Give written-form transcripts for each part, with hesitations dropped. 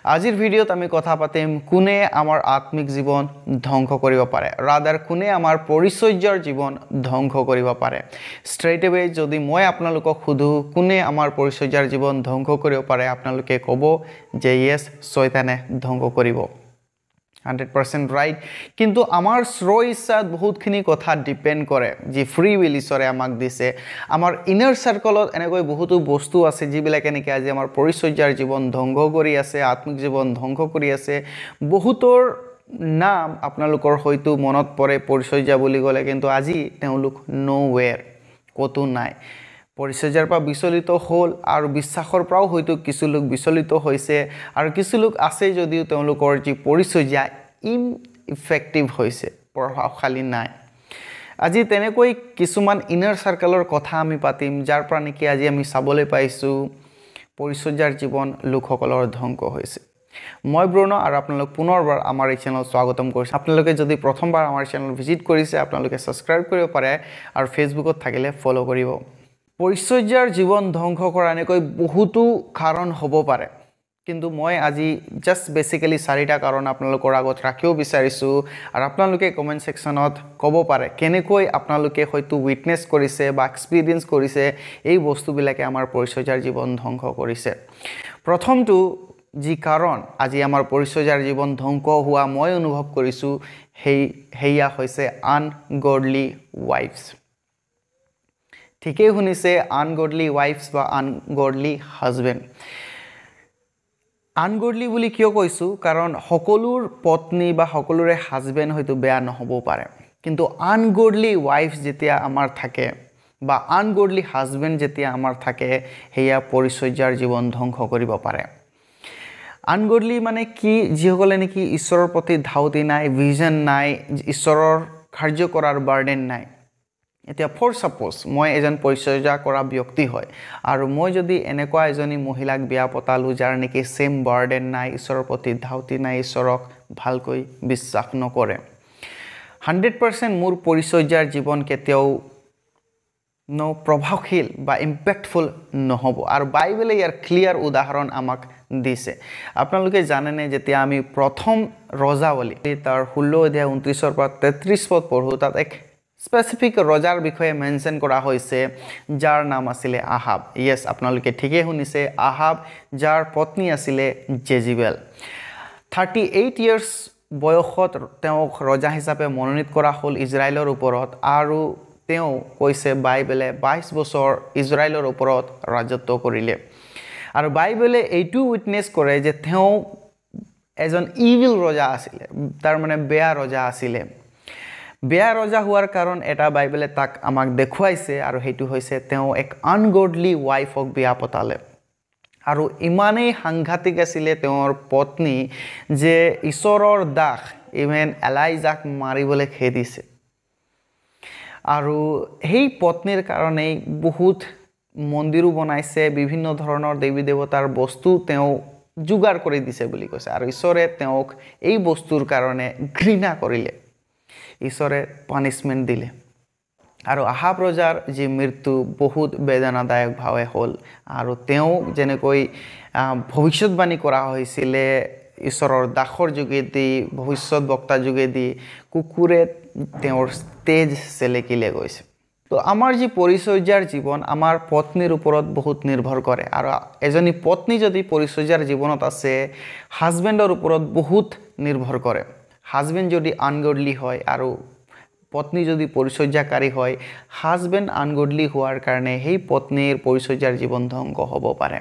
আজিৰ ভিডিঅ'ত আমি কথা পাতিম কোনে আমাৰ আত্মিক জীৱন ধ্বংস কৰিব পাৰে ৰাদাৰ কোনে আমাৰ পৰিচৰ্যাৰ জীৱন ধ্বংস কৰিব পাৰে ষ্ট্ৰেইট এৱে যদি মই আপোনালোকক খুদু কোনে আমাৰ পৰিচৰ্যাৰ জীৱন ধ্বংস কৰিব পাৰে আপোনালোকে ক'ব যে ইয়েস শয়তানে ধ্বংস কৰিব 100% ৰাইট কিন্তু আমাৰ শ্ৰইছাত বহুতখিনি কথা ডিপেন্ড কৰে যে ফ্ৰী উইল ঈশ্বৰে আমাক দিছে আমাৰ ইনাৰ সাৰ্কলত এনেকৈ বহুতো বস্তু আছে যিবিলাকে নেকি আজি আমাৰ পৰিচৰ্যাৰ জীৱন ধ্বংস কৰি আছে আত্মিক জীৱন ধ্বংস কৰি আছে বহুতৰ নাম আপোনালোকৰ হয়তো মনত পৰে পৰিচৰ্যা বুলি গলে কিন্তু আজি তেওঁলোক নোৱেৰ কতো নাই পৰিচৰ্যাৰ পৰা বিচলিত হ'ল আৰু বিশ্বাসৰ পৰাও হয়তো কিছু লোক বিচলিত হৈছে আৰু কিছু লোক আছে যদিও তেওঁলোকৰ যি পৰিচৰ্যা ইনইফেক্টিভ হৈছে প্ৰভাৱশালী নাই আজি তেনেকৈ কিছুমান ইনাৰ সাৰ্কেলৰ কথা আমি পাতিম যাৰ পৰা নেকি আজি আমি চাবলৈ পাইছো পৰিচৰ্যাৰ জীৱন লোকসকলৰ ধ্বংস হৈছে মই ব্ৰুনো আৰু আপোনালোক পুনৰবাৰ আমাৰ এই চেনেল স্বাগতম কৰিছো আপোনালোকে যদি প্ৰথমবাৰ আমাৰ চেনেল ভিজিট কৰিছে আপোনালোকে সাবস্ক্ৰাইব কৰিব পাৰে আৰু ফেচবুকত থাকিলে ফলো কৰিব পৰিচৰ্যাৰ জীৱন ধ্বংস কৰা এনেকৈ বহুতো কাৰণ হ'ব পাৰে কিন্তু মই আজি জাস্ট বেসিক্যালি 4টা কাৰণ আপোনালোকৰ আগত ৰাখিও বিচাৰিছো আৰু আপোনালোকে কমেন্ট সেকশনত ক'ব পাৰে কেনেকৈ আপোনালোকে হয়তো উইটনেছ কৰিছে বা এক্সপেৰিয়েন্স কৰিছে এই বস্তুবিলাকে আমাৰ পৰিচৰ্যাৰ জীৱন ধ্বংস কৰিছে প্ৰথমটো যি কাৰণ আজি আমাৰ পৰিচৰ্যাৰ জীৱন ধ্বংস হোৱা মই অনুভৱ কৰিছো হেইয়া হৈছে আনগডলি ওয়াইফস ঠিকই শুনিছে আনগডলি ওয়াইফস বা আনগডলি হাজবেন্ড আনগডলি বুলি কিয় কৈছো কাৰণ সকলোৰ পত্নী বা সকলোৰে হাজবেন্ড হয়তো বেয়া নহব পাৰে কিন্তু আনগডলি ওয়াইফ যেতিয়া আমাৰ থাকে বা আনগডলি হাজবেন্ড যেতিয়া আমাৰ থাকে হেয়া পৰিচৰ্যাৰ জীৱন ধ্বংস কৰিব পাৰে আনগডলি মানে কি যিসকলে নেকি ঈশ্বৰৰ প্ৰতি ধাউতি নাই ভিজন নাই ঈশ্বৰৰ কাৰ্য কৰাৰ বাৰ্ডেন নাই এতিয়া ফৰ সাপোজ মই এজন পৰিচৰ্যা কৰা ব্যক্তি হয় আৰু মই যদি এনেকুৱা এজনী মহিলাক বিয়া পতালো যাৰ নেকি সেম বাৰ্ডেন নাই ঈশ্বৰৰ প্ৰতি ধাউতি নাই ঈশ্বৰক ভালকৈ বিশ্বাস নকৰে 100% মোৰ পৰিচৰ্যাৰ জীৱন কেতিয়াও প্ৰভাৱশীল বা ইম্পেক্টফুল নহব আৰু বাইবেলে ইয়াৰ ক্লিয়াৰ উদাহৰণ আমাক দিছে আপোনালোকে জানেনে যেতিয়া আমি প্ৰথম ৰজাৱলী তাৰ 16 অধ্যায় 29 পৰা 33 পদ পঢ়ো তাত এক স্পেসিফিক ৰজাৰ বিষয়ে মেনশন কৰা হৈছে যাৰ নাম আছিল আহাব ইয়েস আপোনালোকে ঠিকই শুনিছে আহাব যাৰ পত্নী আছিল জেজিবেল 38 ইয়াৰ্স বয়সত তেওঁক ৰজা হিচাপে মনোনীত কৰা হ'ল ইজৰাইলৰ ওপৰত আৰু তেওঁ কৈছে বাইবেলে 22 বছৰ ইজৰাইলৰ ওপৰত ৰাজত্ব কৰিলে আৰু বাইবেলে এইটো উইটনেছ কৰে যে তেওঁ এজন ইভিল ৰজা আছিল তাৰ মানে বেয়া ৰজা আছিল বেয়া ৰজা হোৱাৰ কাৰণ এটা বাইবেলে তাক আমাক দেখুৱাইছে আৰু হেতু হৈছে তেওঁ এক আনগডলি ওয়াইফক বিয়া পতালে আৰু ইমানেই সাংঘাতিক আছিল তেওঁৰ পত্নী যে ঈশ্বৰৰ দাস ইভেন এলাইজাক মাৰিবলৈ খেদিছে আৰু সেই পত্নীৰ কাৰণে বহুত মন্দিৰো বনাইছে বিভিন্ন ধৰণৰ দেৱী দেৱতাৰ বস্তু তেওঁ যোগাৰ কৰি দিছে বুলি কৈছে আৰু ঈশ্বৰে তেওঁক এই বস্তুৰ কাৰণে ঘৃণা কৰিলে ঈশ্বৰে পানিশমেন্ট দিলে আৰু আহাব ৰজাৰ যি মৃত্যু বহুত বেদনাদায়ক ভাৱে হ'ল আৰু তেওঁ যেনেকৈ ভৱিষ্যতবাণী কৰা হৈছিল ঈশ্বৰৰ দাসৰ যোগেদি ভৱিষ্যত বক্তা যোগেদি কুকুৰে তেওঁৰ তেজ চেলেকিলে গৈছে তো আমাৰ যি পৰিচৰ্যাৰ জীৱন আমাৰ পত্নীৰ ওপৰত বহুত নিৰ্ভৰ কৰে আৰু এজনী পত্নী যদি পৰিচৰ্যাৰ জীৱনত আছে হাজবেণ্ডৰ ওপৰত বহুত নিৰ্ভৰ কৰে হাজবেণ্ড যদি আনগডলি হয় আৰু পত্নী যদি পৰিচৰ্যাকাৰী হয় হাজবেণ্ড আনগডলি হোৱাৰ কাৰণে সেই পত্নীৰ পৰিচৰ্যাৰ জীৱন ধ্বংস হ'ব পাৰে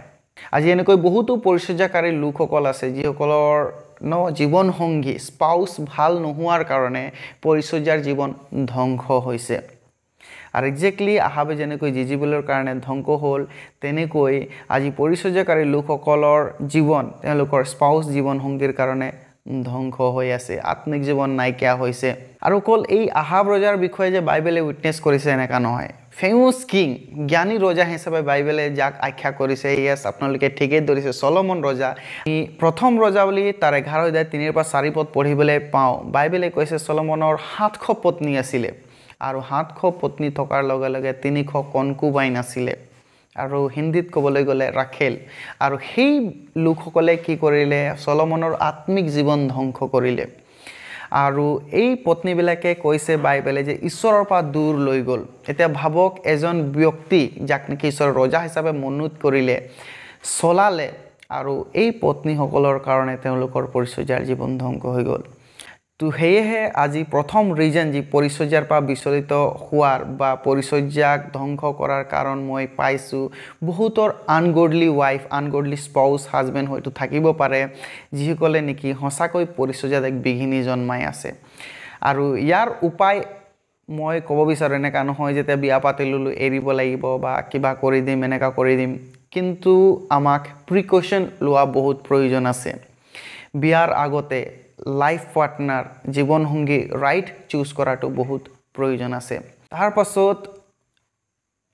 আজি এনেকৈ বহুতো পৰিচৰ্যাকাৰী লোকসকল আছে যিসকলৰ জীৱন সংগী স্পাউস ভাল নোহোৱাৰ কাৰণে পৰিচৰ্যাৰ জীৱন ধ্বংস হৈছে আৰু এক্স্যাক্টলি আহাবে যেনেকৈ জেজিবেলৰ কাৰণে ধ্বংস হ'ল তেনেকৈ আজি পৰিচৰ্যাকাৰী লোকসকলৰ জীৱন তেওঁলোকৰ স্পাউস জীৱন সংগীৰ কাৰণে ধ্বংস হৈ আছে আত্মিক জীৱন নাইকিয়া হৈছে আৰু কল এই আহাব ৰজাৰ বিষয়ে যে বাইবেলে উইটনেছ কৰিছে এনেকা নহয় ফেমাস কিং জ্ঞানী ৰজা হিচাপে বাইবেলে যাক আখ্যা কৰিছে ইয়েস আপোনালোকে ঠিকই ধৰিছে সলোমন ৰজা প্ৰথম ৰজা বুলি তাৰ 11 অধ্যায় 3 পৰা 4 পদ পঢ়িবলৈ পাওঁ বাইবেলে কৈছে সলোমনৰ 700 পত্নী আছিল আৰু 700 পত্নী থকাৰ লগে লগে 300 কনকুবাইন আছিল আৰু হিন্দীত ক'বলৈ গ'লে ৰাখেল আৰু সেই লোকসকলে কি কৰিলে সলমনৰ আত্মিক জীৱন ধ্বংস কৰিলে আৰু এই পত্নীবিলাকে কৈছে বাইবেলে যে ঈশ্বৰৰ পৰা দূৰ লৈ গ'ল এতিয়া ভাবক এজন ব্যক্তি যাক নেকি ঈশ্বৰৰ ৰজা হিচাপে মনোনীত কৰিলে চলালে আৰু এই পত্নীসকলৰ কাৰণে তেওঁলোকৰ পৰিচৰ্যাৰ জীৱন ধ্বংস হৈ গ'ল তো সেয়েহে আজি প্ৰথম ৰিজন যি পৰিচৰ্যাৰ পৰা বিচলিত হোৱাৰ বা পৰিচৰ্যাক ধ্বংস কৰাৰ কাৰণ মই পাইছোঁ বহুতৰ আনগডলি ৱাইফ আনগডলি স্পাউচ হাজবেণ্ড হয়তো থাকিব পাৰে যিসকলে নেকি সঁচাকৈ পৰিচৰ্যাত এক বিঘিনি জন্মাই আছে আৰু ইয়াৰ উপায় মই ক'ব বিচাৰোঁ এনেকুৱা নহয় যেতিয়া বিয়া পাতি ল'লোঁ এৰিব লাগিব বা কিবা কৰি দিম এনেকুৱা কৰি দিম কিন্তু আমাক প্ৰিকশ্যন লোৱা বহুত প্ৰয়োজন আছে বিয়াৰ আগতে লাইফ পাৰ্টনাৰ জীৱনসংগী ৰাইট চুজ কৰাটো বহুত প্ৰয়োজন আছে তাৰ পাছত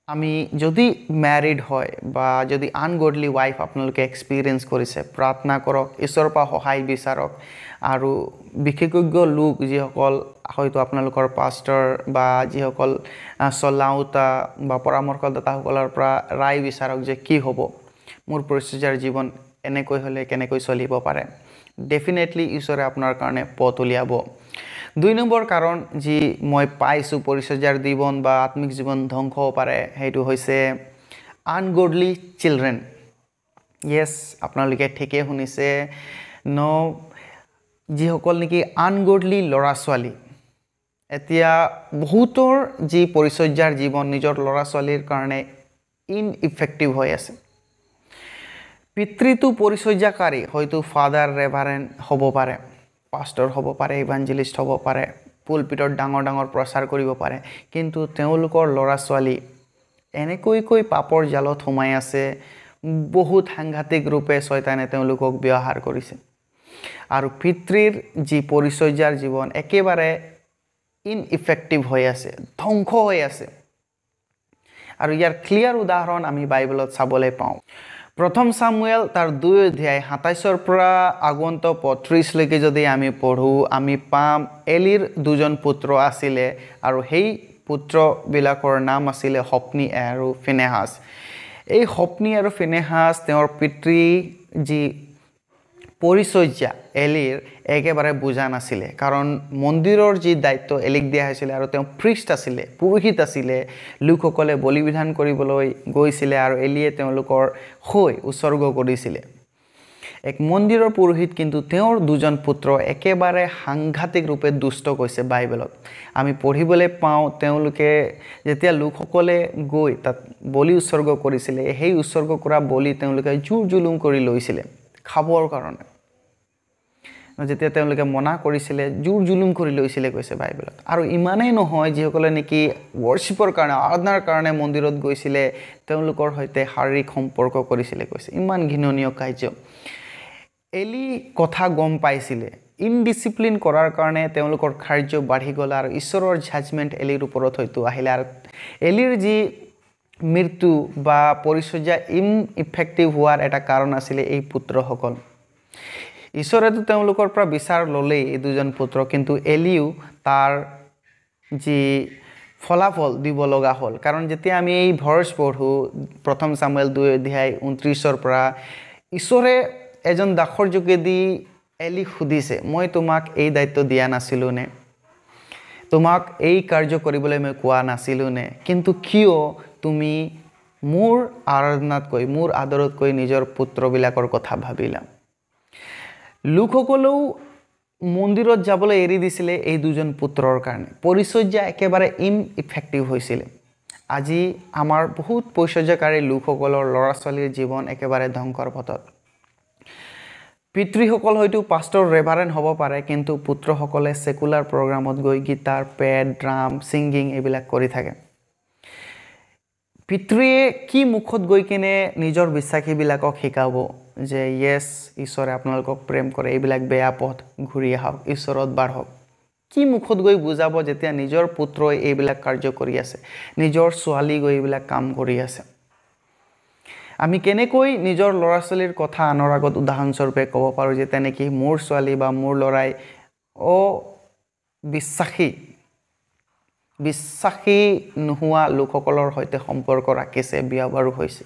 আমি যদি ম্যাৰিড হয় বা যদি আনগডলি ৱাইফ আপোনালোকে এক্সপিৰিয়েঞ্চ কৰিছে প্ৰাৰ্থনা কৰক ঈশ্বৰৰ পৰা সহায় বিচাৰক আৰু বিশেষজ্ঞ লোক যিসকল হয়তো আপোনালোকৰ পাষ্টাৰ বা যিসকল চলাওঁতা বা পৰামৰ্শদাতাসকলৰ পৰা ৰায় বিচাৰক যে কি হ'ব মোৰ পৰিচৰ্যাৰ জীৱন এনেকৈ হ'লে কেনেকৈ চলিব পাৰে ডেফিনেটলি ঈশ্বৰে আপোনাৰ কাৰণে পথ উলিয়াব 2 নম্বৰ কাৰণ যি মই পাইছোঁ পৰিচৰ্যাৰ জীৱন বা আত্মিক জীৱন ধ্বংস হ'ব পাৰে সেইটো হৈছে আনগডলি চিলড্ৰেন ইয়েছ আপোনালোকে ঠিকে শুনিছে যিসকল নেকি আনগডলি ল'ৰা ছোৱালী এতিয়া বহুতৰ যি পৰিচৰ্যাৰ জীৱন নিজৰ ল'ৰা ছোৱালীৰ কাৰণে ইনইফেক্টিভ হৈ আছে পিতৃটো পৰিচৰ্যাকাৰী হয়তো ফাদাৰ ৰেভাৰেণ্ড হ'ব পাৰে পাষ্টাৰ হ'ব পাৰে ইভাঞ্জেলিষ্ট হ'ব পাৰে পুলপিটত ডাঙৰ ডাঙৰ প্ৰচাৰ কৰিব পাৰে কিন্তু তেওঁলোকৰ ল'ৰা ছোৱালী এনেকৈ পাপৰ জালত সোমাই আছে বহুত সাংঘাতিক ৰূপে শয়তানে তেওঁলোকক ব্যৱহাৰ কৰিছে আৰু পিতৃৰ যি পৰিচৰ্যাৰ জীৱন একেবাৰে ইনইফেক্টিভ হৈ আছে ধ্বংস হৈ আছে আৰু ইয়াৰ ক্লিয়াৰ উদাহৰণ আমি বাইবেলত চাবলৈ পাওঁ প্ৰথম সামুৱেল তাৰ 2 অধ্যায় 27 পৰা আগন্ত 35 লৈকে যদি আমি পঢ়ো আমি পাম এলিৰ দুজন পুত্ৰ আছিলে আৰু সেই পুত্ৰবিলাকৰ নাম আছিলে হপনি আৰু ফিনেহাস এই হপনি আৰু ফিনেহাস তেওঁৰ পিতৃ যি পৰিচৰ্যা এলিৰ একেবাৰে বুজা নাছিলে কাৰণ মন্দিৰৰ যি দায়িত্ব এলিক দিয়া হৈছিলে আৰু তেওঁ প্ৰিষ্ট আছিলে পুৰোহিত আছিলে লোকসকলে বলিবিধান কৰিবলৈ গৈছিলে আৰু এলিয়ে তেওঁলোকৰ হৈ উৎসৰ্গ কৰিছিলে এক মন্দিৰৰ পুৰোহিত কিন্তু তেওঁৰ দুজন পুত্ৰ একেবাৰে সাংঘাতিক ৰূপে দুষ্ট কৈছে বাইবেলত আমি পঢ়িবলৈ পাওঁ তেওঁলোকে যেতিয়া লোকসকলে গৈ তাত বলি উৎসৰ্গ কৰিছিলে সেই উৎসৰ্গ কৰা বলি তেওঁলোকে জুৰ জুলুম কৰি লৈছিলে খাবৰ কাৰণে যেতিয়া তেওঁলোকে মনা কৰিছিলে জুৰ জুলুম কৰি লৈছিলে কৈছে বাইবেলত আৰু ইমানেই নহয় যিসকলে নেকি ৱৰ্শিপৰ কাৰণে আৰাধনাৰ কাৰণে মন্দিৰত গৈছিলে তেওঁলোকৰ সৈতে শাৰীৰিক সম্পৰ্ক কৰিছিলে কৈছে ইমান ঘৃণনীয় কাৰ্য এলি কথা গম পাইছিলে ইনডিসিপ্লিন কৰাৰ কাৰণে তেওঁলোকৰ কাৰ্য বাঢ়ি গ'ল আৰু ঈশ্বৰৰ জাজমেণ্ট এলিৰ ওপৰত হয়তো আহিলে আৰু এলিৰ যি মৃত্যু বা পৰিচৰ্যা ইনইফেক্টিভ হোৱাৰ এটা কাৰণ আছিলে এই পুত্ৰসকল ঈশ্বৰেতো তেওঁলোকৰ পৰা বিচাৰ ল'লেই এই দুজন পুত্ৰ কিন্তু এলিও তাৰ যি ফলাফল দিব লগা হ'ল কাৰণ যেতিয়া আমি এই ভাৰ্ছ পঢ়ো প্ৰথম সামুৱেল 2 অধ্যায় 29 পৰা ঈশ্বৰে এজন দাসৰ যোগেদি এলিক সুধিছে মই তোমাক এই দায়িত্ব দিয়া নাছিলোঁ নে তোমাক এই কাৰ্য কৰিবলৈ মই কোৱা নাছিলোঁ নে কিন্তু কিয় তুমি মোৰ আৰাধনাতকৈ মোৰ আদৰতকৈ নিজৰ পুত্ৰবিলাকৰ কথা ভাবিলা লোকসকলেও মন্দিৰত যাবলৈ এৰি দিছিলে এই দুজন পুত্ৰৰ কাৰণে পৰিচৰ্যা একেবাৰে ইনইফেক্টিভ হৈছিলে আজি আমাৰ বহুত পৰিচৰ্যাকাৰী লোকসকলৰ ল'ৰা ছোৱালীৰ জীৱন একেবাৰে ধ্বংসৰ পথত পিতৃসকল হয়তো পাষ্টাৰ ৰেভাৰেণ্ড হ'ব পাৰে কিন্তু পুত্ৰসকলে সেকুলাৰ প্ৰগ্ৰামত গৈ গিটাৰ পেড ড্ৰাম সিংগিং এইবিলাক কৰি থাকে পিতৃয়ে কি মুখত গৈ কিনে নিজৰ বিশ্বাসীবিলাকক শিকাব যে ইয়েছ ঈশ্বৰে আপোনালোকক প্ৰেম কৰে এইবিলাক বেয়া পথ ঘূৰি আহক ঈশ্বৰত বাঢ়ক কি মুখত গৈ বুজাব যেতিয়া নিজৰ পুত্ৰই এইবিলাক কাৰ্য কৰি আছে নিজৰ ছোৱালী গৈ এইবিলাক কাম কৰি আছে আমি কেনেকৈ নিজৰ ল'ৰা ছোৱালীৰ কথা আনৰ আগত উদাহৰণস্বৰূপে ক'ব পাৰোঁ যে তেনেকি মোৰ ছোৱালী বা মোৰ ল'ৰাই বিশ্বাসী নোহোৱা লোকসকলৰ সৈতে সম্পৰ্ক ৰাখিছে বিয়া বাৰু হৈছে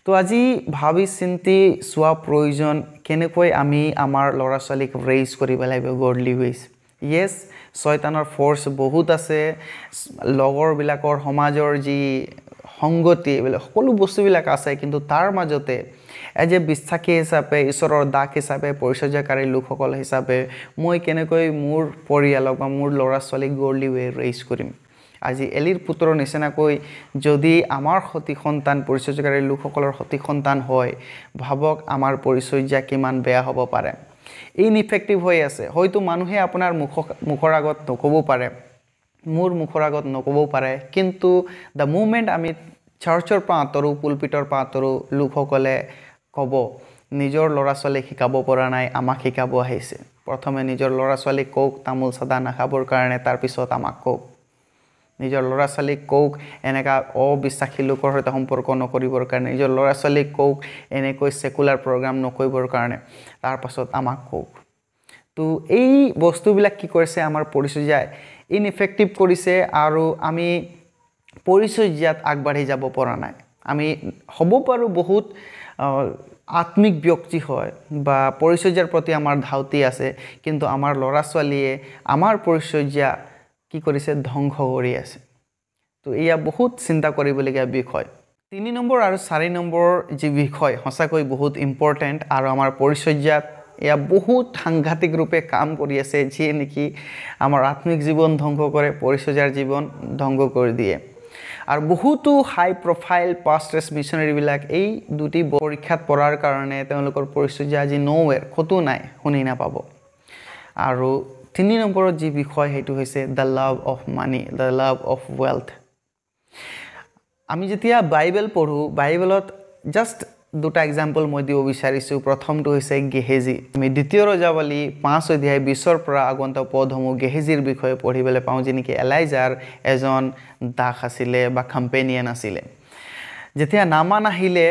তো আজি ভাবি চিন্তি চোৱা প্ৰয়োজন কেনেকৈ আমি আমাৰ ল'ৰা ছোৱালীক ৰেইজ কৰিব লাগিব গডলি ৱেজ ইয়েছ শয়তানৰ ফ'ৰ্চ বহুত আছে লগৰবিলাকৰ সমাজৰ যি সংগতি এইবিলাক সকলো বস্তুবিলাক আছে কিন্তু তাৰ মাজতে এজ এ বিশ্বাসী হিচাপে ঈশ্বৰৰ দাস হিচাপে পৰিচৰ্যাকাৰী লোকসকল হিচাপে মই কেনেকৈ মোৰ পৰিয়ালক বা মোৰ ল'ৰা ছোৱালীক গডলি ৱে ৰেইজ কৰিম আজি এলিৰ পুত্ৰৰ নিচিনাকৈ যদি আমাৰ সতি সন্তান পৰিচৰ্যাকাৰী লোকসকলৰ সতি সন্তান হয় ভাবক আমাৰ পৰিচৰ্যা কিমান বেয়া হ'ব পাৰে ইনইফেক্টিভ হৈ আছে হয়তো মানুহে আপোনাৰ মুখৰ আগত নক'ব পাৰে মোৰ মুখৰ আগত নক'ব পাৰে কিন্তু দ্য মুমেণ্ট আমি চাৰ্চৰ পৰা আঁতৰো পুলপিটৰ পৰা আঁতৰো লোকসকলে ক'ব নিজৰ ল'ৰা ছোৱালীক শিকাব পৰা নাই আমাক শিকাব আহিছে প্ৰথমে নিজৰ ল'ৰা ছোৱালীক কওক তামোল চাদা নাখাবৰ কাৰণে তাৰপিছত আমাক কওক নিজৰ ল'ৰা ছোৱালীক কওক এনেকা অবিশ্বাসী লোকৰ সৈতে সম্পৰ্ক নকৰিবৰ কাৰণে নিজৰ ল'ৰা ছোৱালীক কওক এনেকৈ সেকুলাৰ প্ৰগ্ৰাম নকৰিবৰ কাৰণে তাৰপাছত আমাক কওক তো এই বস্তুবিলাক কি কৰিছে আমাৰ পৰিচৰ্যাই ইনইফেক্টিভ কৰিছে আৰু আমি পৰিচৰ্যাত আগবাঢ়ি যাব পৰা নাই আমি হ'ব পাৰোঁ বহুত আত্মিক ব্যক্তি হয় বা পৰিচৰ্যাৰ প্ৰতি আমাৰ ধাউতি আছে কিন্তু আমাৰ ল'ৰা ছোৱালীয়ে আমাৰ পৰিচৰ্যা কি কৰিছে ধ্বংস কৰি আছে তো এয়া বহুত চিন্তা কৰিবলগীয়া বিষয় 3 নম্বৰ আৰু 4 নম্বৰ যি বিষয় সঁচাকৈ বহুত ইম্পৰ্টেণ্ট আৰু আমাৰ পৰিচৰ্যাত এয়া বহুত সাংঘাতিক ৰূপে কাম কৰি আছে যিয়ে নেকি আমাৰ আত্মিক জীৱন ধ্বংস কৰে পৰিচৰ্যাৰ জীৱন ধ্বংস কৰি দিয়ে আৰু বহুতো হাই প্ৰফাইল পাষ্টাৰ্ছ মিছনাৰীবিলাক এই দুটি পৰীক্ষাত পৰাৰ কাৰণে তেওঁলোকৰ পৰিচৰ্যা আজি ন'ৱেৰ ক'তো নাই শুনি নাপাব আৰু 3 নম্বৰত যি বিষয় সেইটো হৈছে the love of money the love of wealth আমি যেতিয়া বাইবেল পঢ়োঁ বাইবেলত জাষ্ট দুটা এক্সাম্পল মই দিব বিচাৰিছোঁ প্ৰথমটো হৈছে গেহেজী আমি দ্বিতীয় ৰজাৱলী 5 অধ্যায় 20ৰ পৰা আগন্তুক পদসমূহ গেহেজীৰ বিষয়ে পঢ়িবলৈ পাওঁ যেনেকৈ এলাইজাৰ এজন দাস আছিলে বা কম্পেনিয়ন আছিলে যেতিয়া নামান আহিলে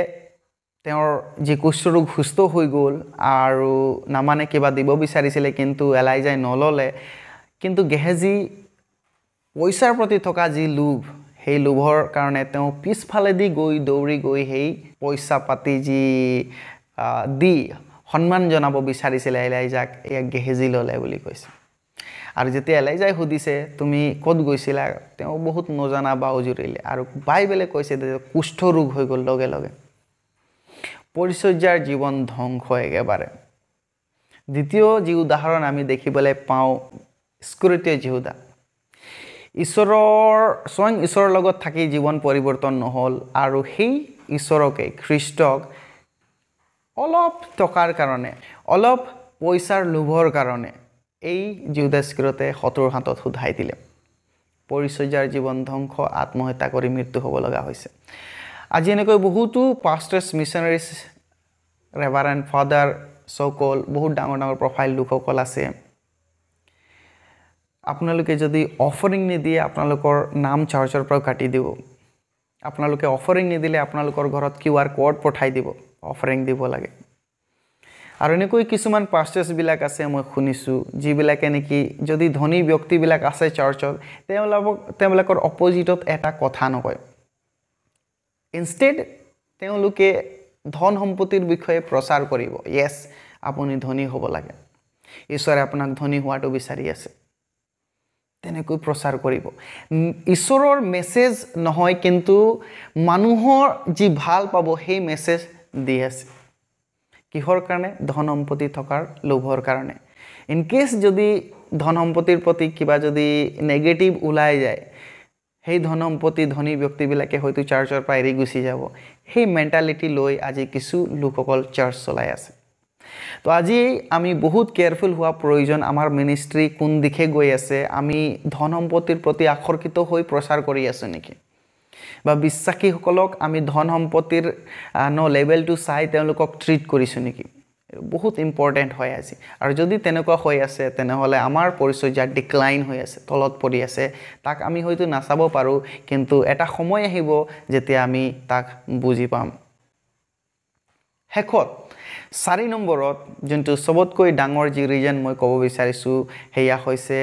তেওঁৰ যি কুষ্ঠৰোগ সুস্থ হৈ গ'ল আৰু নামানে কিবা দিব বিচাৰিছিলে কিন্তু এলাইজাই নল'লে কিন্তু গেহেজী পইচাৰ প্ৰতি থকা যি লোভ সেই লোভৰ কাৰণে তেওঁ পিছফালেদি গৈ দৌৰি গৈ সেই পইচা পাতি যি দি সন্মান জনাব বিচাৰিছিলে এলাইজাক এয়া গেহেজী ল'লে বুলি কৈছে আৰু যেতিয়া এলাইজাই সুধিছে তুমি ক'ত গৈছিলা তেওঁ বহুত নজনা বা উজুৰিলে আৰু বাইবেলে কৈছে যে কুষ্ঠ ৰোগ হৈ গ'ল লগে লগে পৰিচৰ্যাৰ জীৱন ধ্বংস একেবাৰে দ্বিতীয় যি উদাহৰণ আমি দেখিবলৈ পাওঁ স্কুৰিতীয় জিহুদা স্বয়ং ঈশ্বৰৰ লগত থাকি জীৱন পৰিৱৰ্তন নহ'ল আৰু সেই ঈশ্বৰকে খ্ৰীষ্টক অলপ টকাৰ কাৰণে অলপ পইচাৰ লোভৰ কাৰণে এই জিহুদা স্কিৰতে শত্ৰুৰ হাতত সোধাই দিলে পৰিচৰ্যাৰ জীৱন ধ্বংস আত্মহত্যা কৰি মৃত্যু হ'ব লগা হৈছে আজি এনেকৈ বহুতো পাষ্টাৰ্ছ মিছনাৰীজ ৰেভাৰেণ্ড ফাদাৰ সকল বহুত ডাঙৰ ডাঙৰ প্ৰফাইল লোকসকল আছে আপোনালোকে যদি অফাৰিং নিদিয়ে আপোনালোকৰ নাম চাৰ্চৰ পৰা কাটি দিব আপোনালোকে অফাৰিং নিদিলে আপোনালোকৰ ঘৰত QR কোড পঠাই দিব অফাৰিং দিব লাগে আৰু এনেকৈ কিছুমান পাষ্টাৰ্ছবিলাক আছে মই শুনিছোঁ যিবিলাকে নেকি যদি ধনী ব্যক্তিবিলাক আছে চাৰ্চত তেওঁলোকৰ অপজিটত এটা কথা নকয় ইনষ্টেড তেওঁলোকে ধন সম্পত্তিৰ বিষয়ে প্ৰচাৰ কৰিব ইয়েছ আপুনি ধনী হ'ব লাগে ঈশ্বৰে আপোনাক ধনী হোৱাটো বিচাৰি আছে তেনেকৈ প্ৰচাৰ কৰিব ঈশ্বৰৰ মেছেজ নহয় কিন্তু মানুহৰ যি ভাল পাব সেই মেছেজ দি আছে কিহৰ কাৰণে ধন সম্পত্তি থকাৰ লোভৰ কাৰণে ইন কেছ যদি ধন সম্পত্তিৰ প্ৰতি কিবা যদি নেগেটিভ ওলাই যায় সেই ধন সম্পত্তি ধনী ব্যক্তিবিলাকে হয়তো চাৰ্চৰ পৰা এৰি গুচি যাব সেই মেণ্টালিটি লৈ আজি কিছু লোকসকল চাৰ্চ চলাই আছে তো আজি আমি বহুত কেয়াৰফুল হোৱা প্ৰয়োজন আমাৰ মিনিষ্ট্ৰি কোন দিশে গৈ আছে আমি ধন সম্পত্তিৰ প্ৰতি আকৰ্ষিত হৈ প্ৰচাৰ কৰি আছো নেকি বা বিশ্বাসীসকলক আমি ধন সম্পত্তিৰ লেভেলটো চাই তেওঁলোকক ট্ৰিট কৰিছো নেকি বহুত ইম্পৰ্টেণ্ট হয় আজি আৰু যদি তেনেকুৱা হৈ আছে তেনেহ'লে আমাৰ পৰিচৰ্যা ডিক্লাইন হৈ আছে তলত পৰি আছে তাক আমি হয়তো নাচাব পাৰোঁ কিন্তু এটা সময় আহিব যেতিয়া আমি তাক বুজি পাম শেষত 4 নম্বৰত যোনটো সবতকৈ ডাঙৰ যি ৰিজন মই ক'ব বিচাৰিছোঁ হেয়া হৈছে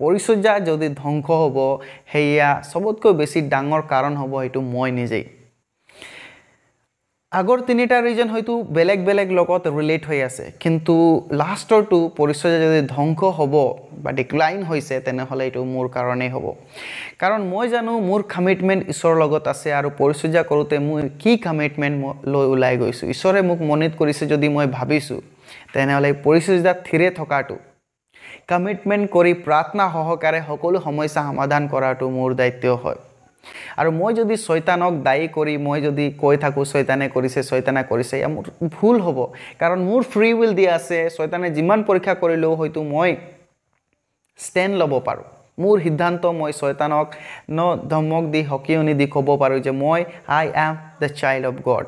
পৰিচৰ্যা যদি ধ্বংস হ'ব হেয়া সবতকৈ বেছি ডাঙৰ কাৰণ হ'ব এইটো মই নিজেই আগৰ তিনিটা ৰিজন হয়তো বেলেগ বেলেগ লগত ৰিলেট হৈ আছে কিন্তু লাষ্টৰটো পৰিচৰ্যা যদি ধ্বংস হ'ব বা ডিক্লাইন হৈছে তেনেহ'লে এইটো মোৰ কাৰণেই হ'ব কাৰণ মই জানো মোৰ কমিটমেণ্ট ঈশ্বৰৰ লগত আছে আৰু পৰিচৰ্যা কৰোঁতে মই কি কমিটমেণ্ট লৈ ওলাই গৈছোঁ ঈশ্বৰে মোক মনিত কৰিছে যদি মই ভাবিছোঁ তেনেহ'লে পৰিচৰ্যাত থিৰে থকাটো কমিটমেণ্ট কৰি প্ৰাৰ্থনা সহকাৰে সকলো সমস্যা সমাধান কৰাটো মোৰ দায়িত্ব হয় আৰু মই যদি শয়তানক দায়ী কৰি মই যদি কৈ থাকোঁ শয়তানে কৰিছে মোৰ ভুল হ'ব কাৰণ মোৰ ফ্ৰী উইল দিয়া আছে শয়তানে যিমান পৰীক্ষা কৰিলেও হয়তো মই ষ্টেণ্ড ল'ব পাৰোঁ মোৰ সিদ্ধান্ত মই শয়তানক ধমক দি হকিয়নি দি ক'ব পাৰোঁ যে মই I am the child of god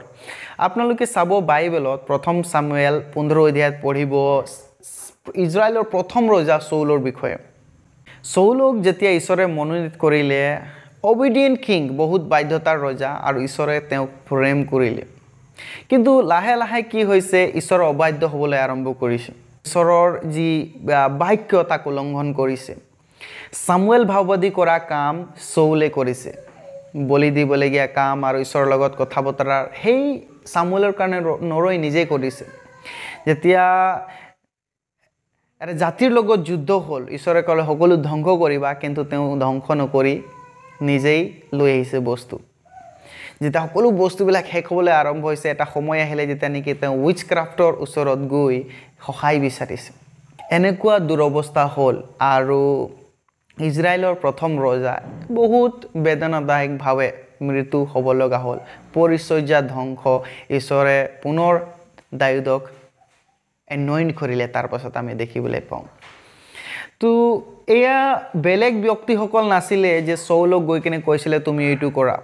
আপোনালোকে চাব বাইবেলত 1 সামুৱেল 15 অধ্যায়ত পঢ়িব ইজৰাইলৰ প্ৰথম ৰজা চৌলৰ বিষয়ে চৌলক যেতিয়া ঈশ্বৰে মনোনীত কৰিলে অবিডিয়েণ্ট কিং বহুত বাধ্যতাৰ ৰজা আৰু ঈশ্বৰে তেওঁক প্ৰেম কৰিলে কিন্তু লাহে লাহে কি হৈছে ঈশ্বৰ অবাধ্য হ'বলৈ আৰম্ভ কৰিছে ঈশ্বৰৰ যি বাক্য তাক উলংঘন কৰিছে সামুৱেল ভাৱবাদী কৰা কাম চৌলে কৰিছে বলি দিবলগীয়া কাম আৰু ঈশ্বৰৰ লগত কথা বতৰা সেই সামুৱেলৰ কাৰণে নৰৈ নিজে কৰিছে যেতিয়া এটা জাতিৰ লগত যুদ্ধ হ'ল ঈশ্বৰে ক'লে সকলো ধ্বংস কৰিবা কিন্তু তেওঁ ধ্বংস নকৰি নিজেই লৈ আহিছে বস্তু যেতিয়া সকলো বস্তুবিলাক শেষ হ'বলৈ আৰম্ভ হৈছে এটা সময় আহিলে যেতিয়া নেকি তেওঁ উইচ ক্ৰাফ্টৰ ওচৰত গৈ সহায় বিচাৰিছে এনেকুৱা দুৰৱস্থা হ'ল আৰু ইজৰাইলৰ প্ৰথম ৰজা বহুত বেদনাদায়কভাৱে মৃত্যু হ'ব লগা হ'ল পৰিচৰ্যা ধ্বংস ঈশ্বৰে পুনৰ দাউদক এনয়ইণ্ট কৰিলে তাৰ পাছত আমি দেখিবলৈ পাওঁ তো এয়া বেলেগ ব্যক্তিসকল নাছিলে যে চৌলক গৈ কিনে কৈছিলে তুমি এইটো কৰা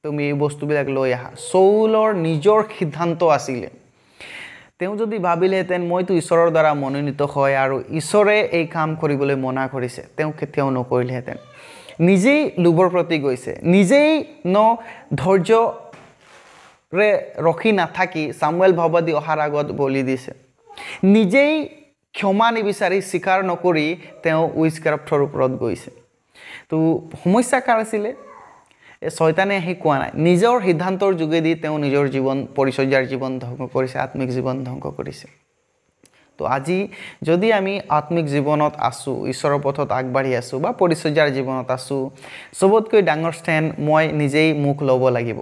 তুমি এই বস্তুবিলাক লৈ আহা চৌলৰ নিজৰ সিদ্ধান্ত আছিলে তেওঁ যদি ভাবিলেহেঁতেন মইতো ঈশ্বৰৰ দ্বাৰা মনোনীত হয় আৰু ঈশ্বৰে এই কাম কৰিবলৈ মনা কৰিছে তেওঁ কেতিয়াও নকৰিলেহেঁতেন নিজেই লোভৰ প্ৰতি গৈছে নিজেই ধৈৰ্যৰে ৰখি নাথাকি সামুৱেল ভাৱবাদী অহাৰ আগত বলি দিছে নিজেই ক্ষমা নিবিচাৰি স্বীকাৰ নকৰি তেওঁ উইচ ক্ৰাফ্টৰ ওপৰত গৈছে তো সমস্যা কাৰ আছিলে শয়তানে আহি কোৱা নাই নিজৰ সিদ্ধান্তৰ যোগেদি তেওঁ নিজৰ জীৱন পৰিচৰ্যাৰ জীৱন ধ্বংস কৰিছে আত্মিক জীৱন ধ্বংস কৰিছে তো আজি যদি আমি আত্মিক জীৱনত আছোঁ ঈশ্বৰৰ পথত আগবাঢ়ি আছোঁ বা পৰিচৰ্যাৰ জীৱনত আছোঁ চবতকৈ ডাঙৰ ষ্টেণ্ড মই নিজেই মুখ ল'ব লাগিব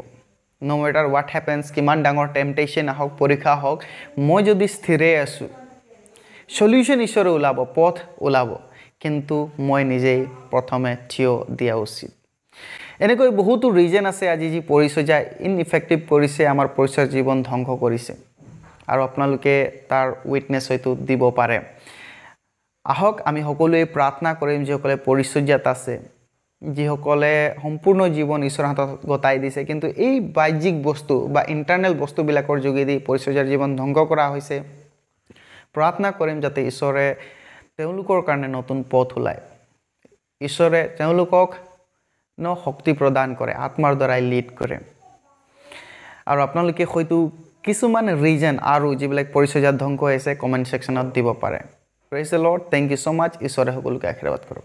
no matter what happens কিমান ডাঙৰ টেম্পটেশ্যন আহক পৰীক্ষা হওক মই যদি স্থিৰে আছোঁ সলিউশন ঈশ্বৰে ওলাব পথ ওলাব কিন্তু মই নিজেই প্ৰথমে থিয় দিয়া উচিত এনেকৈ বহুতো ৰিজন আছে আজি যি পৰিচৰ্যা ইনইফেক্টিভ কৰিছে আমাৰ পৰিচৰ্যাৰ জীৱন ধ্বংস কৰিছে আৰু আপোনালোকে তাৰ উইটনেছ হয়তো দিব পাৰে আহক আমি সকলোৱে প্ৰাৰ্থনা কৰিম যিসকলে পৰিচৰ্যাত আছে যিসকলে সম্পূৰ্ণ জীৱন ঈশ্বৰৰ হাতত গতাই দিছে কিন্তু এই বাহ্যিক বস্তু বা ইণ্টাৰনেল বস্তুবিলাকৰ যোগেদি পৰিচৰ্যাৰ জীৱন ধ্বংস কৰা হৈছে প্ৰাৰ্থনা কৰিম যাতে ঈশ্বৰে তেওঁলোকৰ কাৰণে নতুন পথ ওলায় ঈশ্বৰে তেওঁলোকক শক্তি প্ৰদান কৰে আত্মাৰ দ্বাৰাই লিড কৰে আৰু আপোনালোকে হয়তো কিছুমান ৰিজন আৰু যিবিলাক পৰিচৰ্যাত ধ্বংস হৈছে কমেণ্ট ছেকশ্যনত দিব পাৰে praise the lord thank you so much ঈশ্বৰে সকলোকে আশীৰ্বাদ কৰক